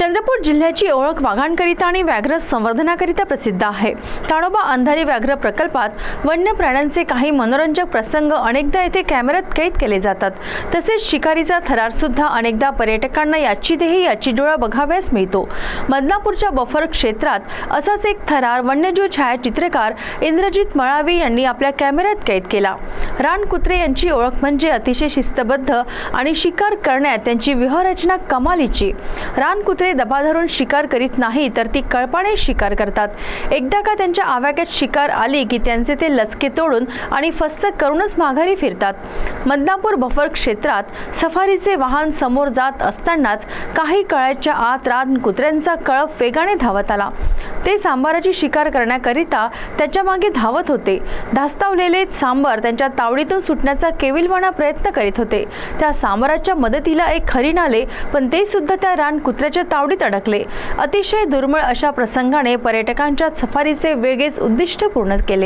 चंद्रपूर जिल्ह्याची ओळख वाघांकरिता आणि व्याघ्र संवर्धनाकरिता प्रसिद्ध आहे। ताडोबा अंधारी व्याघ्र प्रकल्पात वन्य प्राण्यांचे काही मनोरंजक प्रसंग अनेकदा येथे कॅमेऱ्यात कैद केले जातात। तसेच शिकारीचा थरार सुद्धा अनेकदा पर्यटकांना याची देही याची डोळा बघाव्यास मिळतो। बदनापूरच्या बफर क्षेत्रात असाच एक थरार वन्यजीव छायाचित्रकार इंद्रजित मळावी यांनी आपल्या कॅमेऱ्यात कैद केला। रानकुत्रे यांची ओळख म्हणजे अतिशय शिस्तबद्ध आणि शिकार करण्यात त्यांची व्यूहरचना कमालीची। रानकुत्रे दबा धरून शिकार करीत नाही तर ती कळपाने शिकार करतात। एकदा का त्यांच्या आवाक्यात शिकार आली की त्यांचे ते लचके तोडून आणि फस्त करूनच माघारी फिरतात। बदनापूर बफर क्षेत्रात सफारीचे वाहन समोर जात असतानाच काही काळाच्या आत रानकुत्र्यांचा कळप वेगाने धावत आला। ते सांबाराची शिकार करण्याकरिता त्याच्या मागे धावत होते। धास्तावलेले सांबार त्यांच्या तावडीतून सुटण्याचा केविलवाणा प्रयत्न करीत होते। त्या सांबाराच्या मदतीला एक हरिण आले, पण ते सुद्धा त्या रानकुत्र्याच्या तावडीत अडकले। अतिशय दुर्मिळ अशा प्रसंगाने पर्यटकांच्या सफारीचे वेगळेच उद्दिष्ट पूर्ण केले।